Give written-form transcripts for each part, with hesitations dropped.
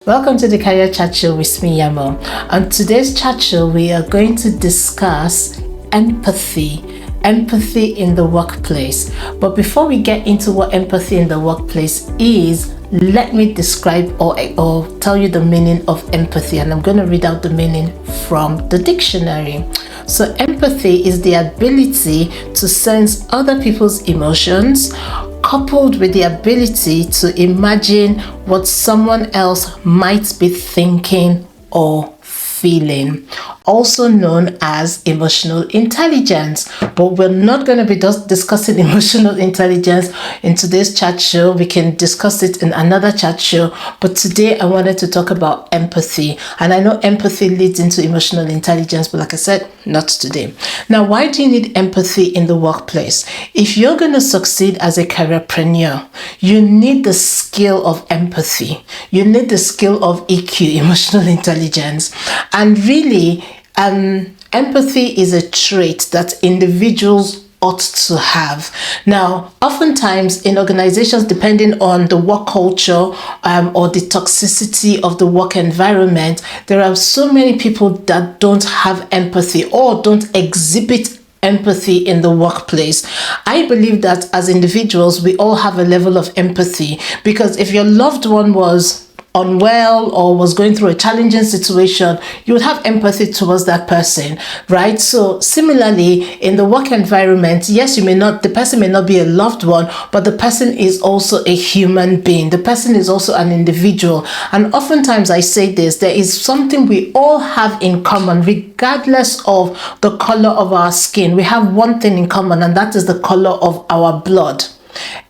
Welcome to the Career Chat Show with me, Yanmo. On today's chat show, we are going to discuss empathy in the workplace. But before we get into what empathy in the workplace is, let me describe or tell you the meaning of empathy, and I'm going to read out the meaning from the dictionary. So empathy is the ability to sense other people's emotions, coupled with the ability to imagine what someone else might be thinking or feeling, also known as emotional intelligence. But we're not going to be just discussing emotional intelligence in today's chat show. We can discuss it in another chat show, but today I wanted to talk about empathy. And I know empathy leads into emotional intelligence, but like I said, not today. Now, why do you need empathy in the workplace? If you're going to succeed as a careerpreneur, you need the skill of empathy. You need the skill of EQ, emotional intelligence. And really, empathy is a trait that individuals ought to have. Now, oftentimes in organizations, depending on the work culture or the toxicity of the work environment, there are so many people that don't have empathy or don't exhibit empathy in the workplace. I believe that as individuals, we all have a level of empathy, because if your loved one was unwell or was going through a challenging situation, you would have empathy towards that person, right? So similarly, in the work environment, yes, the person may not be a loved one, but the person is also a human being. The person is also an individual. And oftentimes I say this, there is something we all have in common, regardless of the color of our skin. We have one thing in common, and that is the color of our blood.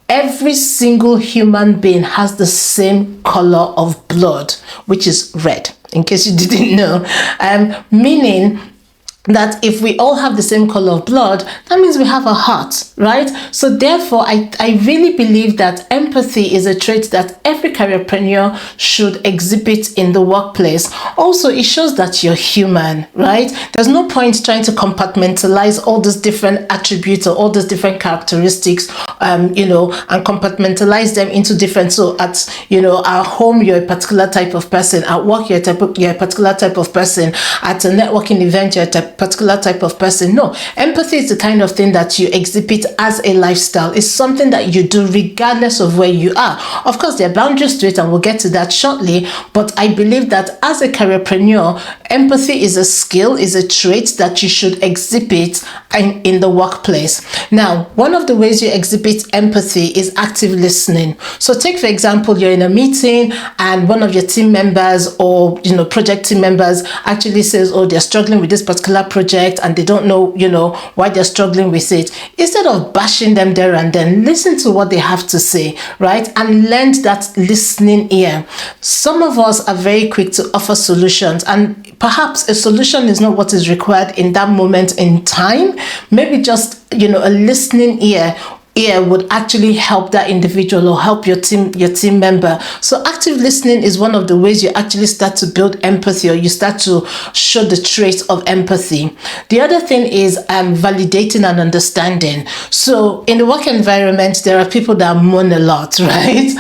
Every single human being has the same color of blood, which is red, in case you didn't know. Meaning that if we all have the same color of blood, that means we have a heart, right? So therefore, I really believe that empathy is a trait that every careerpreneur should exhibit in the workplace. Also, it shows that you're human, right? There's no point trying to compartmentalize all these different attributes or all these different characteristics, and compartmentalize them into different. So at, at home, you're a particular type of person. At work, you're a particular type of person. At a networking event, you're a particular type of person. No, empathy is the kind of thing that you exhibit as a lifestyle. It's something that you do regardless of where you are. Of course, there are boundaries to it, and we'll get to that shortly. But I believe that as a careerpreneur, empathy is a skill, is a trait that you should exhibit in the workplace. Now, one of the ways you exhibit empathy is active listening. So take, for example, you're in a meeting and one of your team members or project team members actually says, oh, they're struggling with this particular project and they don't know why they're struggling with it. Instead of bashing them there and then, listen to what they have to say, right? And lend that listening ear. Some of us are very quick to offer solutions, and perhaps a solution is not what is required in that moment in time. Maybe just a listening ear would actually help that individual or help your team member. So active listening is one of the ways you actually start to build empathy, or you start to show the trait of empathy. The other thing is validating and understanding. So in the work environment, there are people that moan a lot, right?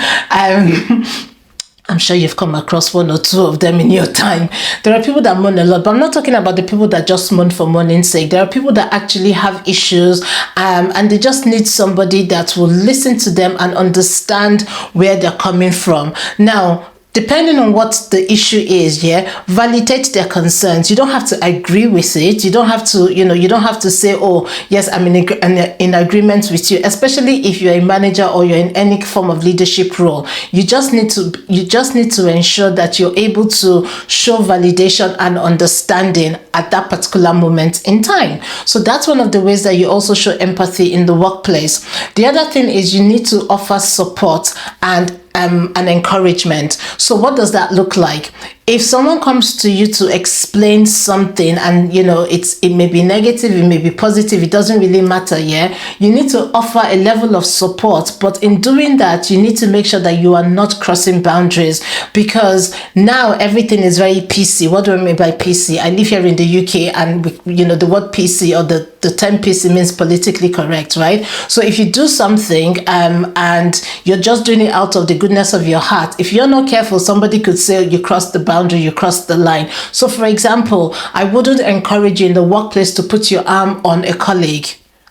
I'm sure you've come across one or two of them in your time. There are people that moan a lot, but I'm not talking about the people that just moan for moaning's sake. There are people that actually have issues, and they just need somebody that will listen to them and understand where they're coming from. Now, depending on what the issue is, validate their concerns. You don't have to agree with it. You don't have to, you don't have to say, oh, yes, I'm in agreement with you, especially if you're a manager or you're in any form of leadership role. You just need to ensure that you're able to show validation and understanding at that particular moment in time. So that's one of the ways that you also show empathy in the workplace. The other thing is you need to offer support and encouragement. So what does that look like? if someone comes to you to explain something, and it may be negative, it may be positive, it doesn't really matter, yeah, you need to offer a level of support. But in doing that, you need to make sure that you are not crossing boundaries, because now everything is very PC. What do I mean by PC? I live here in the UK, and the word PC, or the term PC, means politically correct, right? So if you do something and you're just doing it out of the goodness of your heart, if you're not careful, somebody could say you crossed the boundary, you crossed the line. So for example, I wouldn't encourage you in the workplace to put your arm on a colleague.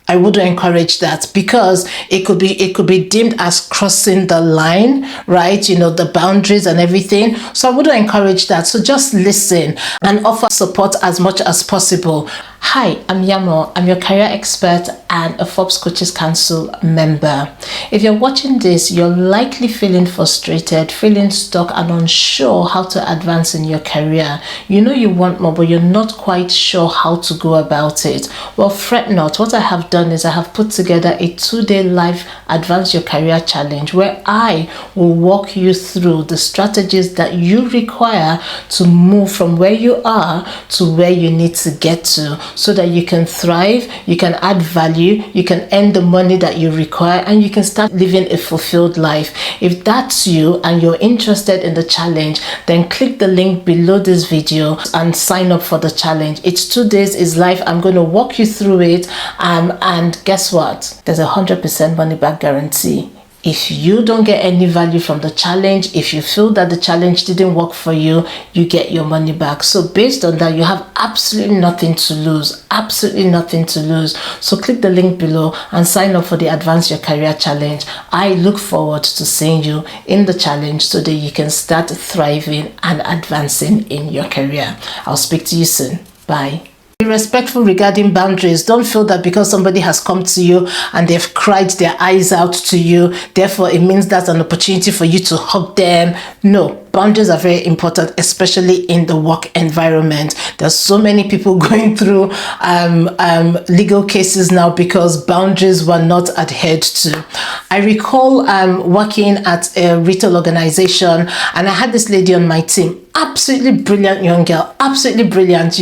I wouldn't encourage that, because it could be deemed as crossing the line, right? The boundaries and everything. So I wouldn't encourage that. So just listen and offer support as much as possible. Hi, I'm Yanmo. I'm your career expert and a Forbes Coaches Council member. If you're watching this, you're likely feeling frustrated, feeling stuck, and unsure how to advance in your career. You know you want more, but you're not quite sure how to go about it. Well, fret not. What I have done is I have put together a 2-day live Advance Your Career Challenge, where I will walk you through the strategies that you require to move from where you are to where you need to get to, so that you can thrive, you can add value, you can earn the money that you require, and you can start living a fulfilled life. If that's you and you're interested in the challenge, then click the link below this video and sign up for the challenge. It's 2 days, is live. I'm going to walk you through it, and guess what? There's 100% money back guarantee. If you don't get any value from the challenge, if you feel that the challenge didn't work for you, you get your money back. So based on that, you have absolutely nothing to lose. Absolutely nothing to lose. So click the link below and sign up for the Advance Your Career Challenge. I look forward to seeing you in the challenge, so that you can start thriving and advancing in your career. I'll speak to you soon. Bye. Be respectful regarding boundaries. Don't feel that because somebody has come to you and they've cried their eyes out to you, therefore it means that's an opportunity for you to hug them. No, boundaries are very important, especially in the work environment. There's so many people going through legal cases now because boundaries were not adhered to. I recall working at a retail organization, and I had this lady on my team. Absolutely brilliant young girl, absolutely brilliant.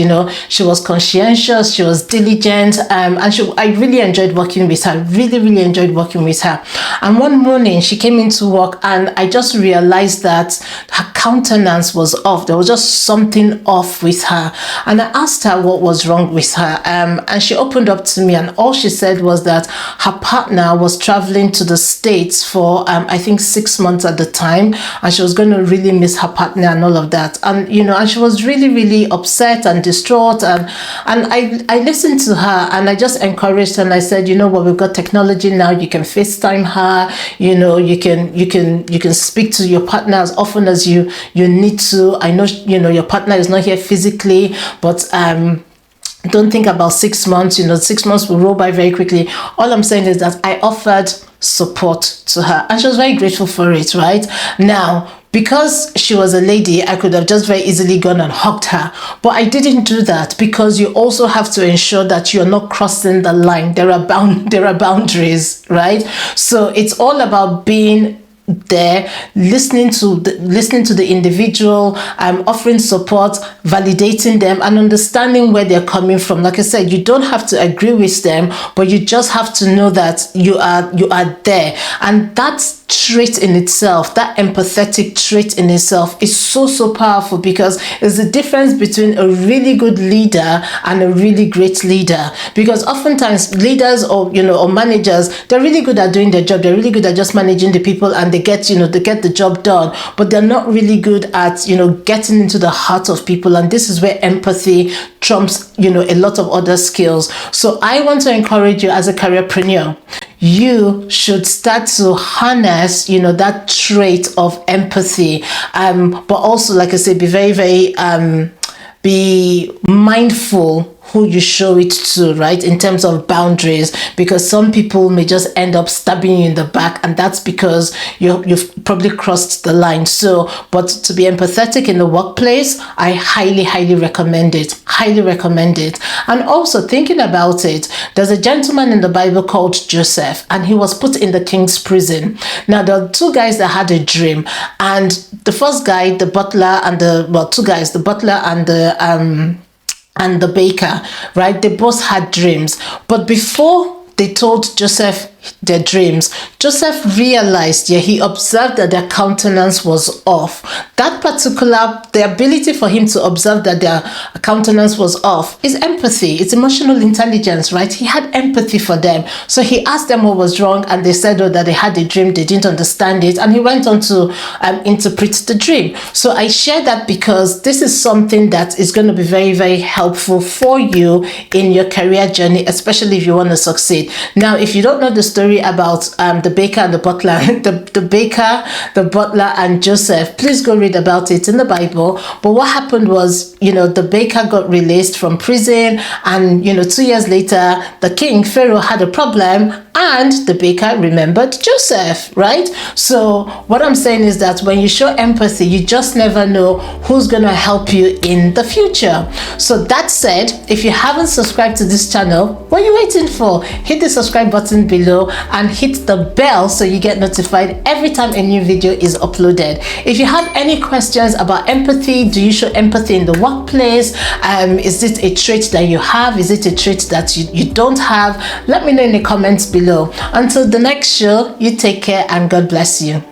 She was conscientious, she was diligent, and I really enjoyed working with her. Really enjoyed working with her. And one morning she came into work, and I just realized that her countenance was off. There was just something off with her, and I asked her what was wrong with her, and she opened up to me, and all she said was that her partner was traveling to the States for I think 6 months at the time, and she was going to really miss her partner and all of that. And and she was really upset and distraught, and I listened to her, and I just encouraged her, and I said, we've got technology now. You can FaceTime her. You can speak to your partner as often as you need to. I know your partner is not here physically, but don't think about 6 months. 6 months will roll by very quickly. All I'm saying is that I offered support to her, and she was very grateful for it. Right now, because she was a lady, I could have just very easily gone and hugged her, but I didn't do that, because you also have to ensure that you're not crossing the line. There are boundaries, right? So it's all about being there, listening to the individual, offering support, validating them, and understanding where they're coming from. Like I said, you don't have to agree with them, but you just have to know that you are there. And that trait in itself, that empathetic trait in itself, is so powerful, because it's the difference between a really good leader and a really great leader. Because oftentimes leaders or managers, they're really good at doing their job, they're really good at just managing the people, and they get the job done, but they're not really good at getting into the heart of people. And this is where empathy trumps a lot of other skills. So I want to encourage you, as a careerpreneur, you should start to harness that trait of empathy, but also, like I said, be very be mindful who you show it to, right? In terms of boundaries, because some people may just end up stabbing you in the back, and that's because you've probably crossed the line. So, but to be empathetic in the workplace, I highly recommend it. Highly recommend it. And also thinking about it, there's a gentleman in the Bible called Joseph, and he was put in the king's prison. Now, there are two guys that had a dream, and the first guy, the butler, and two guys, the butler and the baker, right? They both had dreams. But before they told Joseph their dreams, Joseph realized, he observed that their countenance was off. That particular, the ability for him to observe that their countenance was off is empathy. It's emotional intelligence, right? He had empathy for them. So he asked them what was wrong, and they said, that they had a dream, they didn't understand it, and he went on to interpret the dream. So I share that because this is something that is going to be very helpful for you in your career journey, especially if you want to succeed. Now, if you don't know the story about the baker and the butler, the baker, the butler, and Joseph, please go read about it in the Bible. But what happened was, the baker got released from prison, and 2 years later, the king, Pharaoh, had a problem, and the baker remembered Joseph, right? So what I'm saying is that when you show empathy, you just never know who's going to help you in the future. So that said, if you haven't subscribed to this channel, what are you waiting for? Hit the subscribe button below and hit the bell so you get notified every time a new video is uploaded. If you have any questions about empathy, do you show empathy in the workplace? Is it a trait that you have? Is it a trait that you don't have? Let me know in the comments below. Until the next show, you take care and God bless you.